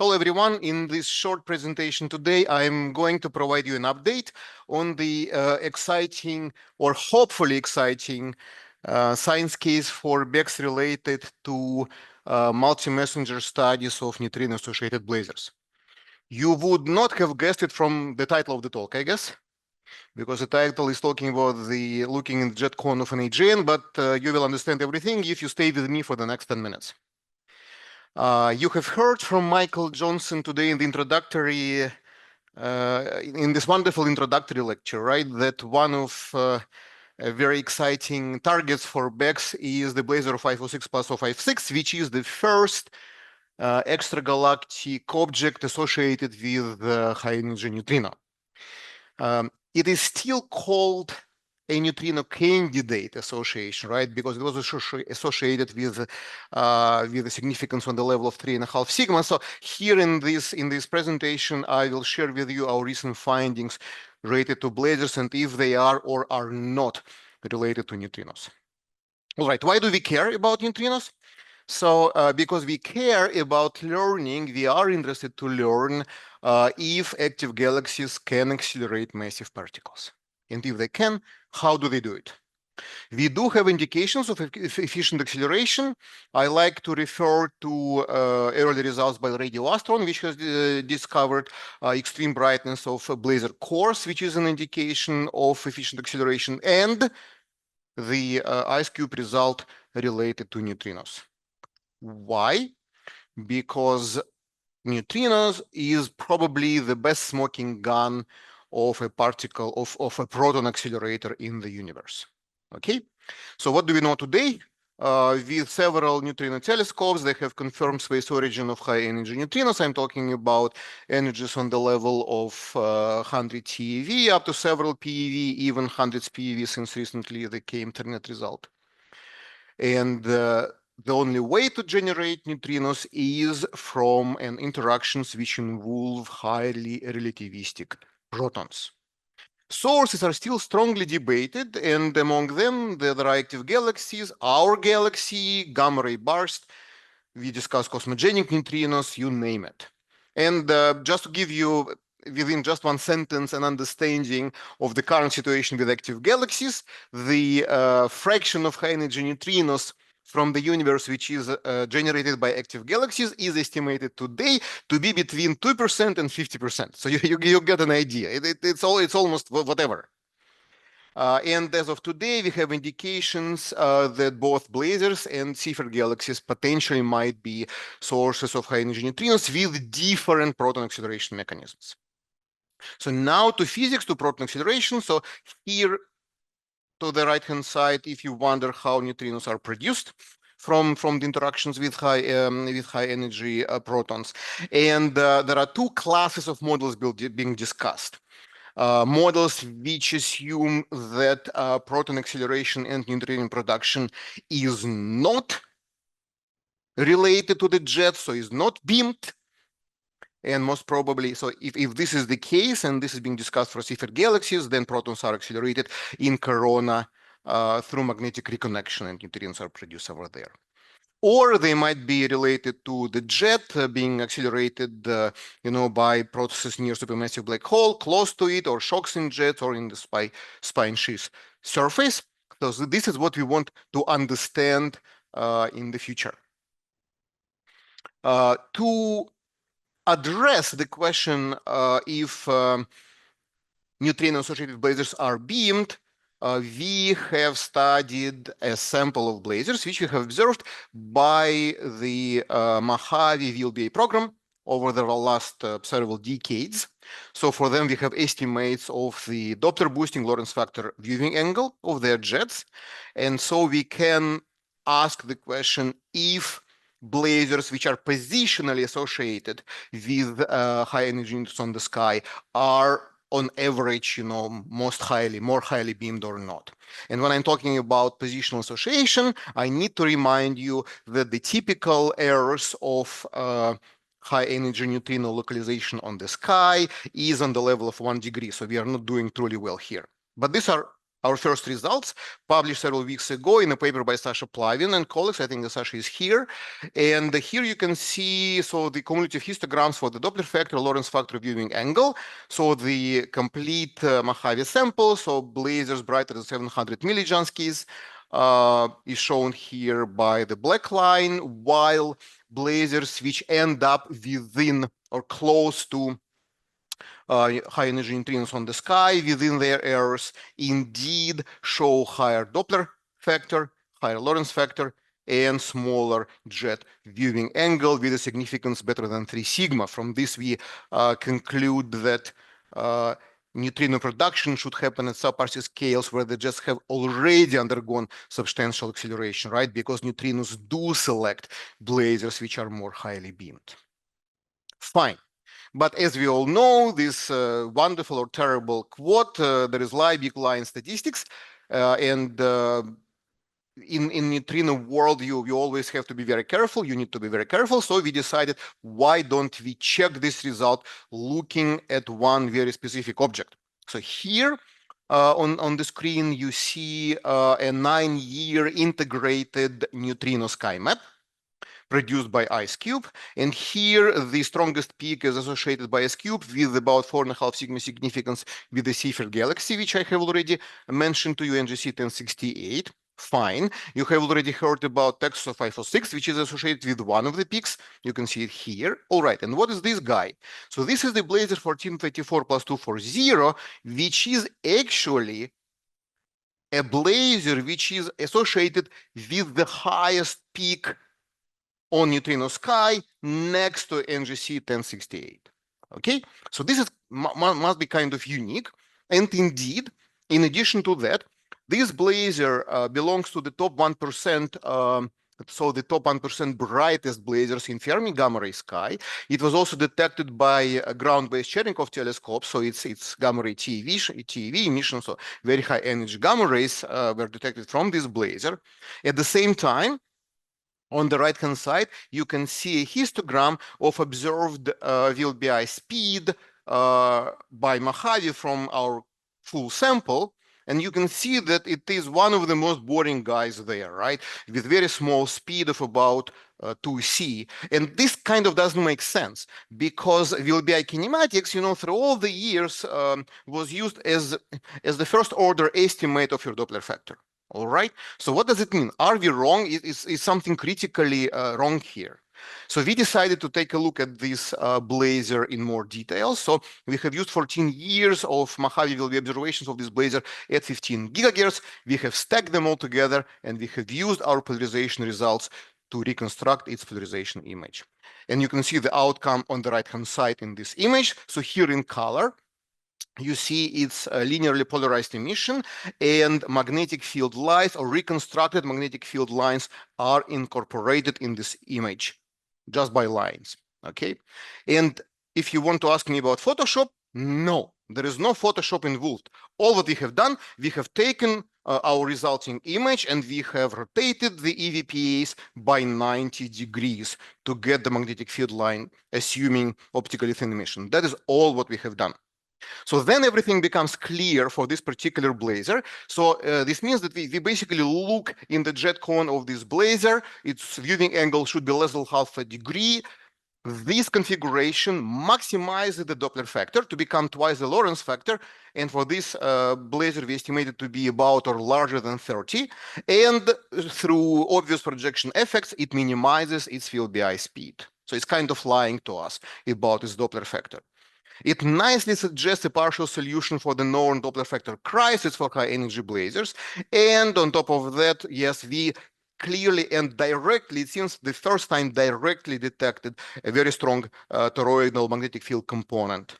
Hello, everyone. In this short presentation today, I'm going to provide you an update on the exciting or hopefully exciting science case for BECS related to multi-messenger studies of neutrino-associated blazars. You would not have guessed it from the title of the talk, I guess, because the title is talking about the looking in the jet cone of an AGN, but you will understand everything if you stay with me for the next 10 minutes. You have heard from Michael Johnson today in the introductory, in this wonderful introductory lecture, right? That one of very exciting targets for BECS is the Blazar 506 plus 056, which is the first extragalactic object associated with high energy neutrino. It is still called a neutrino candidate association, right? Because it was associated with a significance on the level of 3.5 sigma. So here in this presentation, I will share with you our recent findings related to blazars and if they are or are not related to neutrinos. All right, why do we care about neutrinos? So because we care about learning, we are interested to learn if active galaxies can accelerate massive particles. And if they can, how do they do it? We do have indications of efficient acceleration. I like to refer to early results by RadioAstron, which has discovered extreme brightness of blazar cores, which is an indication of efficient acceleration, and the IceCube result related to neutrinos. Why? Because neutrinos is probably the best smoking gun of a particle, of a proton accelerator in the universe. Okay, so what do we know today? With several neutrino telescopes, they have confirmed space origin of high energy neutrinos. I'm talking about energies on the level of 100 TeV up to several PeV, even hundreds PeV since recently they came Internet result. And the only way to generate neutrinos is from an interactions which involve highly relativistic protons. Sources are still strongly debated, and among them there are active galaxies, our galaxy, gamma ray burst, we discuss cosmogenic neutrinos, you name it. And just to give you within just one sentence an understanding of the current situation with active galaxies, the fraction of high energy neutrinos from the universe which is generated by active galaxies is estimated today to be between 2% and 50%. So you get an idea. It's almost whatever. And as of today, we have indications that both blazars and Seyfert galaxies potentially might be sources of high energy neutrinos with different proton acceleration mechanisms. So now to physics, to proton acceleration. So here to the right-hand side, if you wonder how neutrinos are produced from the interactions with high energy protons. And there are two classes of models being discussed. Models which assume that proton acceleration and neutrino production is not related to the jet, so is not beamed. And most probably, so if this is the case, and this is being discussed for Seyfert galaxies, then protons are accelerated in corona through magnetic reconnection, and neutrinos are produced over there. Or they might be related to the jet being accelerated, by processes near supermassive black hole, close to it, or shocks in jets, or in the spine sheath surface. So this is what we want to understand in the future. To address the question if neutrino-associated blazars are beamed, we have studied a sample of blazars which we have observed by the Mojave VLBA program over the last several decades. So for them, we have estimates of the Doppler boosting Lorentz factor viewing angle of their jets. And so we can ask the question if blazars which are positionally associated with high energy units on the sky are on average, more highly beamed or not. And when I'm talking about positional association, I need to remind you that the typical errors of high energy neutrino localization on the sky is on the level of 1 degree. So we are not doing truly well here. But these are our first results published several weeks ago in a paper by Sasha Plavin and colleagues. I think that Sasha is here. And here you can see, so the cumulative histograms for the Doppler factor, Lorentz factor viewing angle. So the complete Mojave sample, so blazars brighter than 700 millijanskis, is shown here by the black line, while blazars which end up within or close to high energy neutrinos on the sky within their errors indeed show higher Doppler factor, higher Lorentz factor, and smaller jet viewing angle with a significance better than 3 sigma. From this, we conclude that neutrino production should happen at subparticle scales where the jets have already undergone substantial acceleration, right? Because neutrinos do select blazars which are more highly beamed. Fine. But as we all know, this wonderful or terrible quote, there is lie, big lie in statistics. And in neutrino world, you always have to be very careful. You need to be very careful. So we decided, why don't we check this result looking at one very specific object? So here on the screen, you see a 9-year integrated neutrino sky map produced by IceCube. And here, the strongest peak is associated by IceCube with about 4.5 sigma significance with the Seyfert galaxy, which I have already mentioned to you, NGC 1068. Fine. You have already heard about Texas 506, which is associated with one of the peaks. You can see it here. All right. And what is this guy? So this is the Blazer 1424 plus 240, which is actually a blazer which is associated with the highest peak on neutrino sky next to NGC 1068. Okay, so this is must be kind of unique. And indeed, in addition to that, this blazer belongs to the top 1%. So the top 1% brightest blazars in Fermi gamma ray sky. It was also detected by a ground-based Cherenkov telescope. So it's gamma ray TeV emission. So very high energy gamma rays were detected from this blazer. At the same time, on the right-hand side, you can see a histogram of observed VLBI speed by Mojave from our full sample. And you can see that it is one of the most boring guys there, right? With very small speed of about 2c. And this kind of doesn't make sense because VLBI kinematics, through all the years was used as the first order estimate of your Doppler factor. All right. So what does it mean? Are we wrong? Is something critically wrong here? So we decided to take a look at this blazer in more detail. So we have used 14 years of Mojave VLB observations of this blazer at 15 gigahertz. We have stacked them all together, and we have used our polarization results to reconstruct its polarization image. And you can see the outcome on the right-hand side in this image. So here in color, you see its linearly polarized emission, and magnetic field lines or reconstructed magnetic field lines are incorporated in this image just by lines. Okay. And if you want to ask me about Photoshop, no, there is no Photoshop involved. All that we have done, we have taken our resulting image and we have rotated the EVPAs by 90 degrees to get the magnetic field line, assuming optically thin emission. That is all what we have done. So then everything becomes clear for this particular blazer. So this means that we basically look in the jet cone of this blazer. Its viewing angle should be less than half a degree. This configuration maximizes the Doppler factor to become twice the Lorentz factor. And for this blazer, we estimate it to be about or larger than 30. And through obvious projection effects, it minimizes its VLBI speed. So it's kind of lying to us about its Doppler factor. It nicely suggests a partial solution for the known Doppler factor crisis for high energy blazars. And on top of that, yes, we clearly and directly, it seems the first time directly detected a very strong toroidal magnetic field component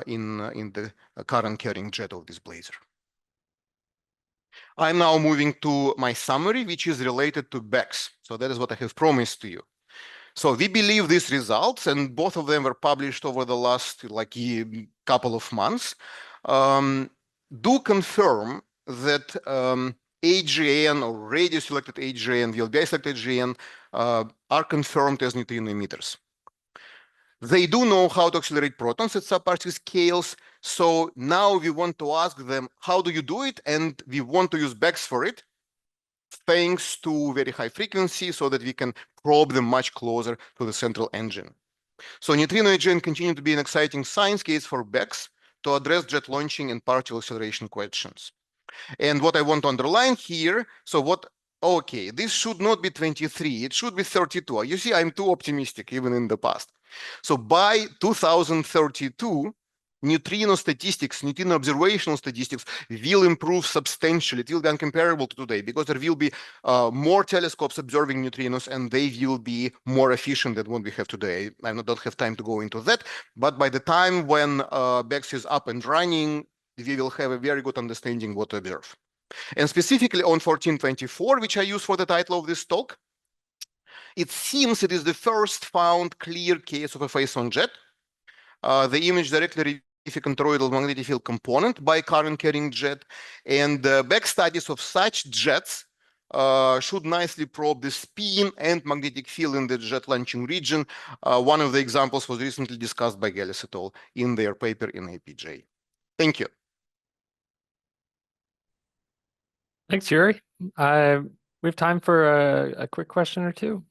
in the current carrying jet of this blazer. I'm now moving to my summary, which is related to BECS. So that is what I have promised to you. So we believe these results, and both of them were published over the last couple of months, do confirm that AGN or radio-selected AGN, VLBI-selected AGN are confirmed as neutrino emitters. They do know how to accelerate protons at subparticle scales. So now we want to ask them, how do you do it? And we want to use BECS for it, thanks to very high frequency, so that we can probe them much closer to the central engine. So neutrino AGN continue to be an exciting science case for BECS to address jet launching and particle acceleration questions. And what I want to underline here, okay, this should not be 23, it should be 32. You see, I'm too optimistic even in the past. So by 2032, neutrino statistics, neutrino observational statistics will improve substantially. It will be incomparable to today because there will be more telescopes observing neutrinos and they will be more efficient than what we have today. I don't have time to go into that, but by the time when BECS is up and running, we will have a very good understanding what to observe. And specifically on 1424, which I use for the title of this talk, it seems it is the first found clear case of a face-on jet. The image directly reveals a toroidal magnetic field component by current carrying jet, and back studies of such jets should nicely probe the spin and magnetic field in the jet launching region. One of the examples was recently discussed by Gellis et al. In their paper in APJ. Thank you. Thanks, Yuri. We have time for a quick question or two.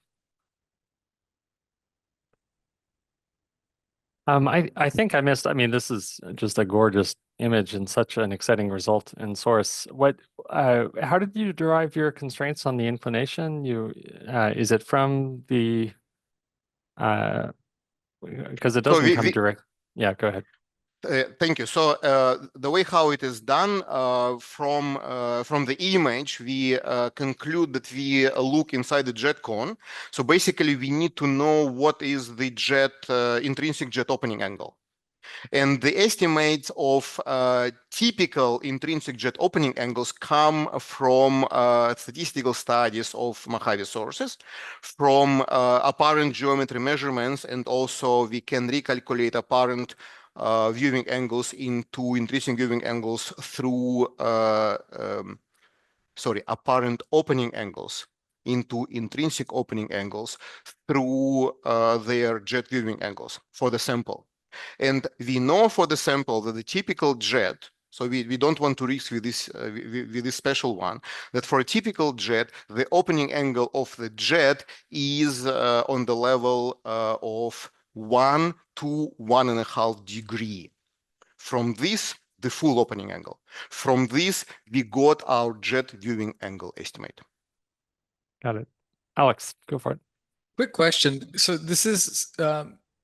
I think I missed. I mean, this is just a gorgeous image and such an exciting result in source. How did you derive your constraints on the inclination? Is it from the because it doesn't come direct. Yeah, go ahead. Thank you. So the way how it is done from the image, we conclude that we look inside the jet cone. So basically, we need to know what is the jet intrinsic jet opening angle. And the estimates of typical intrinsic jet opening angles come from statistical studies of Mojave sources, from apparent geometry measurements, and also we can recalculate apparent viewing angles into intrinsic viewing angles through, apparent opening angles into intrinsic opening angles through their jet viewing angles for the sample. And we know for the sample that the typical jet, so we don't want to risk with this special one, that for a typical jet, the opening angle of the jet is on the level of 1 to 1.5 degrees. From this, the full opening angle. From this, we got our jet viewing angle estimate. Got it. Alex, go for it. Quick question. So this is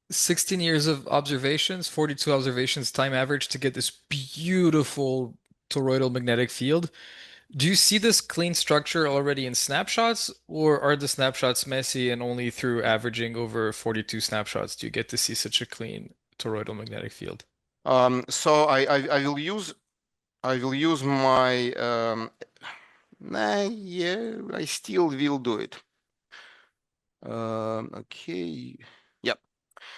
16 years of observations, 42 observations time average to get this beautiful toroidal magnetic field. Do you see this clean structure already in snapshots, or are the snapshots messy and only through averaging over 42 snapshots do you get to see such a clean toroidal magnetic field? So I will use my yeah, I still will do it. Okay. Yep.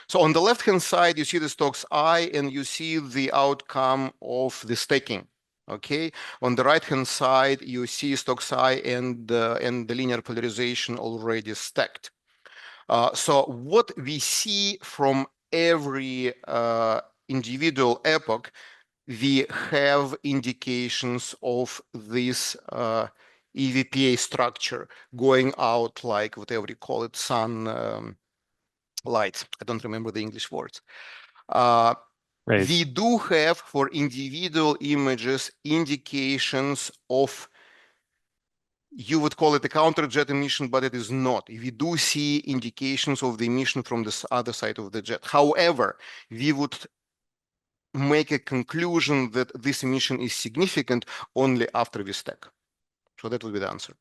So on the left-hand side, you see the Stokes I, and you see the outcome of the stacking. Okay. On the right-hand side, you see Stokes I and the linear polarization already stacked. So what we see from every individual epoch, we have indications of this EVPA structure going out, like whatever you call it, sun lights. I don't remember the English words. We do have for individual images indications of, you would call it a counter-jet emission, but it is not. We do see indications of the emission from the other side of the jet. However, we would make a conclusion that this emission is significant only after we stack. So that would be the answer.